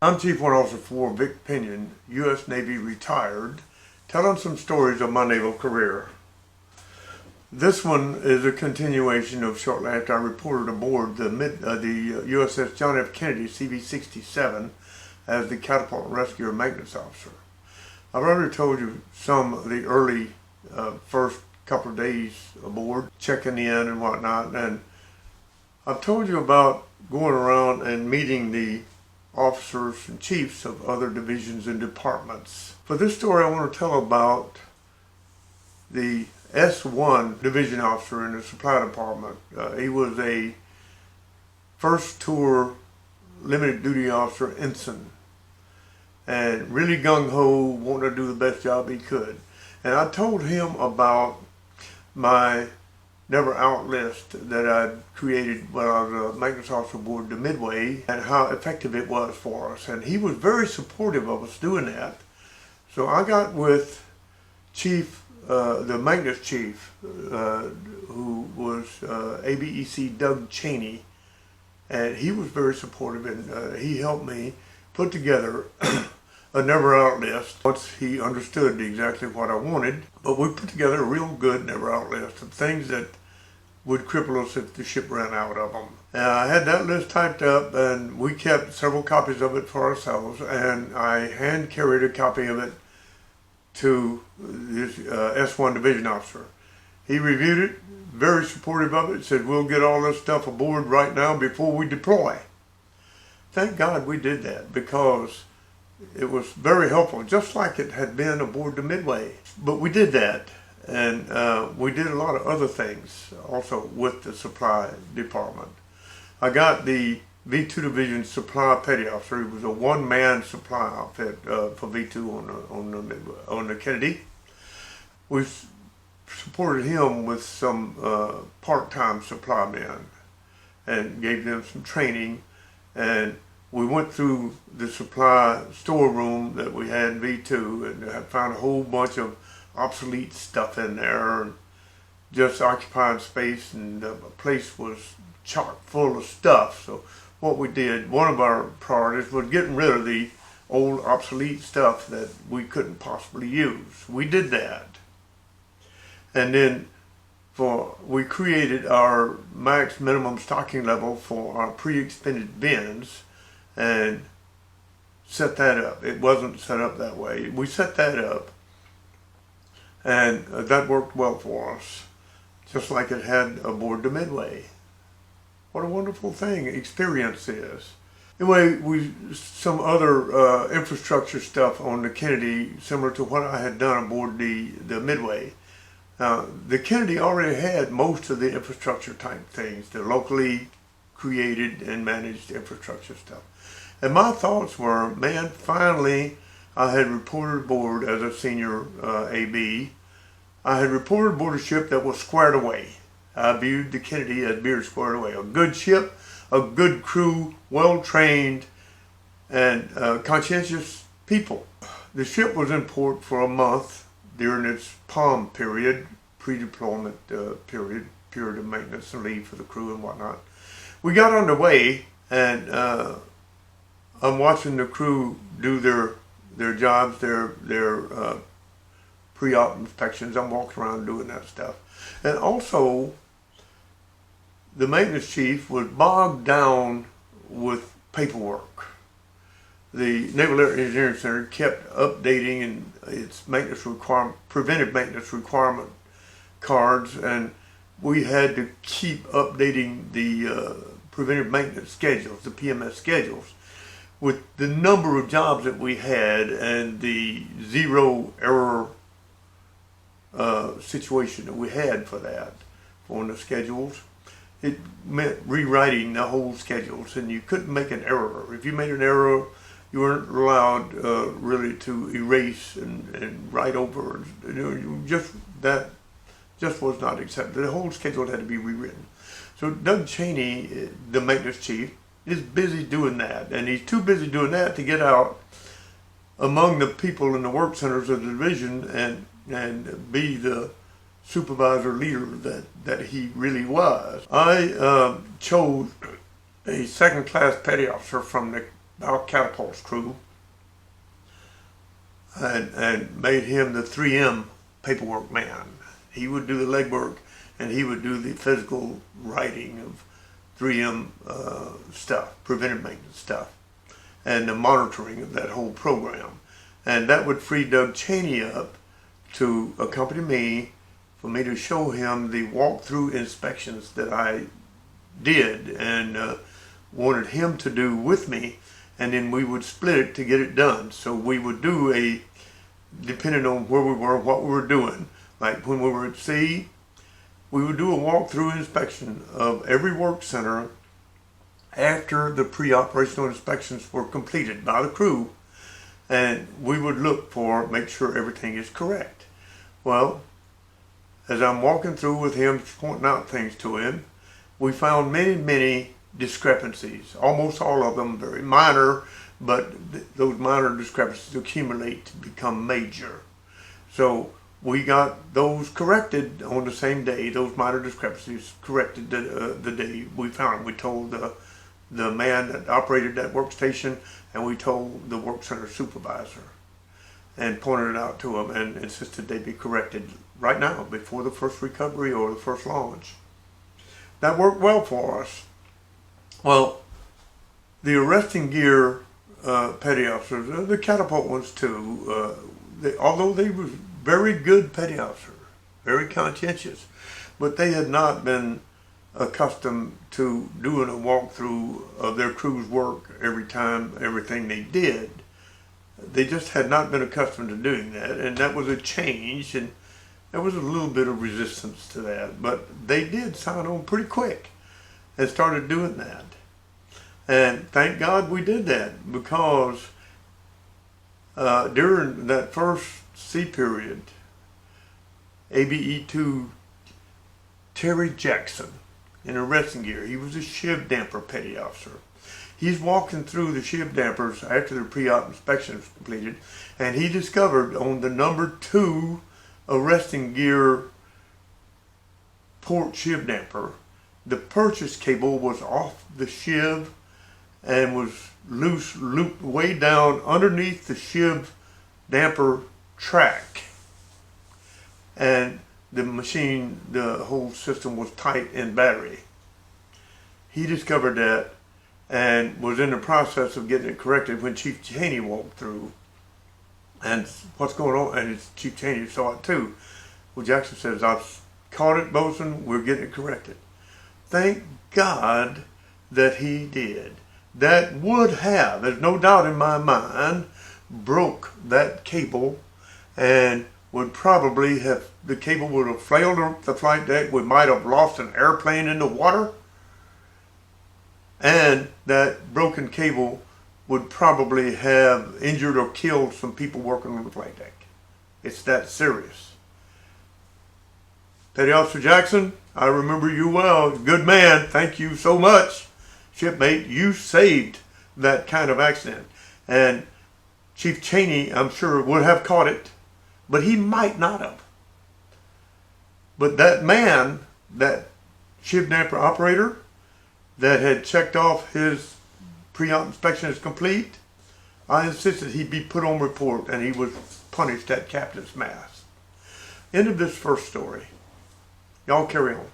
I'm Chief Warrant Officer 4 Vic Pinion, U.S. Navy retired, telling some stories of my naval career. This one is a continuation of shortly after I reported aboard the USS John F. Kennedy CV67 as the catapult rescue and maintenance officer. I've already told you some of the early first couple of days aboard, checking in and whatnot, and I've told you about going around and meeting the officers and chiefs of other divisions and departments. For this story, I want to tell about the S1 division officer in the supply department. He was a first tour limited duty officer ensign, and really gung-ho, wanting to do the best job he could. And I told him about my never out list that I'd created when I was a maintenance officer aboard the Midway, and how effective it was for us. And he was very supportive of us doing that. So I got with the maintenance chief, who was ABEC Doug Cheney, and he was very supportive, and he helped me put together a never out list once he understood exactly what I wanted. But we put together a real good never out list of things that would cripple us if the ship ran out of them. And I had that list typed up, and we kept several copies of it for ourselves, and I hand carried a copy of it to this S1 division officer. He reviewed it, very supportive of it, said we'll get all this stuff aboard right now before we deploy. Thank God we did that, because it was very helpful, just like it had been aboard the Midway. But we did that, and we did a lot of other things also with the supply department. I got the V2 Division Supply Petty Officer. He was a one-man supply outfit for V2 on the Kennedy. We supported him with some part-time supply men and gave them some training, and we went through the supply storeroom that we had in V2 and found a whole bunch of obsolete stuff in there, and just occupying space, and the place was chock full of stuff. So what we did, one of our priorities was getting rid of the old obsolete stuff that we couldn't possibly use. We did that. And then we created our max minimum stocking level for our pre-expended bins and set that up. It wasn't set up that way. We set that up, and that worked well for us, just like it had aboard the Midway. What a wonderful thing experience is. Anyway, some other infrastructure stuff on the Kennedy, similar to what I had done aboard the Midway. The Kennedy already had most of the infrastructure type things, the locally created and managed infrastructure stuff. And my thoughts were, man, finally I had reported aboard as a senior AB. I had reported aboard a ship that was squared away. I viewed the Kennedy as being squared away. A good ship, a good crew, well-trained, and conscientious people. The ship was in port for a month during its POM period, pre-deployment period of maintenance and leave for the crew and whatnot. We got underway, and I'm watching the crew do their jobs, their pre-op inspections. I'm walking around doing that stuff. And also, the maintenance chief was bogged down with paperwork. The Naval Air Engineering Center kept updating in its preventive maintenance requirement cards, and we had to keep updating the preventive maintenance schedules, the PMS schedules, with the number of jobs that we had and the zero error situation that we had for that on the schedules. It meant rewriting the whole schedules, and you couldn't make an error. If you made an error, you weren't allowed really to erase and write over. That just was not accepted. The whole schedule had to be rewritten. So Doug Cheney, the maintenance chief, is busy doing that, and he's too busy doing that to get out among the people in the work centers of the division and be the supervisor leader that he really was. I chose a second-class petty officer from the our catapults crew, and made him the 3M paperwork man. He would do the legwork, and he would do the physical writing of 3M stuff, preventive maintenance stuff, and the monitoring of that whole program. And that would free Doug Cheney up to accompany me, for me to show him the walkthrough inspections that I did and wanted him to do with me, and then we would split it to get it done. So we would do depending on where we were, what we were doing. Like when we were at sea, we would do a walkthrough inspection of every work center after the pre-operational inspections were completed by the crew, and we would make sure everything is correct. Well, as I'm walking through with him, pointing out things to him, we found many discrepancies, almost all of them very minor, but those minor discrepancies accumulate to become major. So we got those corrected on the same day, those minor discrepancies corrected the day we found them. We told the man that operated that workstation, and we told the work center supervisor, and pointed it out to him and insisted they be corrected right now before the first recovery or the first launch. That worked well for us. Well, the arresting gear petty officers, the catapult ones too, although they were very good petty officers, very conscientious, but they had not been accustomed to doing a walkthrough of their crew's work every time, everything they did. They just had not been accustomed to doing that, and that was a change, and there was a little bit of resistance to that, but they did sign on pretty quick and started doing that. And thank God we did that, because during that first sea period, ABE2 Terry Jackson in arresting gear, he was a shiv damper petty officer. He's walking through the shiv dampers after the pre-op inspection was completed, and he discovered on the number 2 arresting gear port shiv damper, the purchase cable was off the shiv and was loose, looped way down underneath the shiv damper track. And the machine, the whole system was tight in battery. He discovered that and was in the process of getting it corrected when Chief Cheney walked through. And what's going on? And Chief Cheney saw it too. Well, Jackson says, "I've caught it, bosun. We're getting it corrected." Thank God that he did. That would have, there's no doubt in my mind, broke that cable, and would probably have, the cable would have flailed up the flight deck. We might have lost an airplane in the water, and that broken cable would probably have injured or killed some people working on the flight deck. It's that serious. Petty Officer Jackson, I remember you well. Good man. Thank you so much. Shipmate, you saved that kind of accident. And Chief Cheney, I'm sure, would have caught it, but he might not have. But that man, that shiv damper operator that had checked off his pre-op inspection is complete, I insisted he be put on report, and he was punished at captain's mast. End of this first story. Y'all carry on.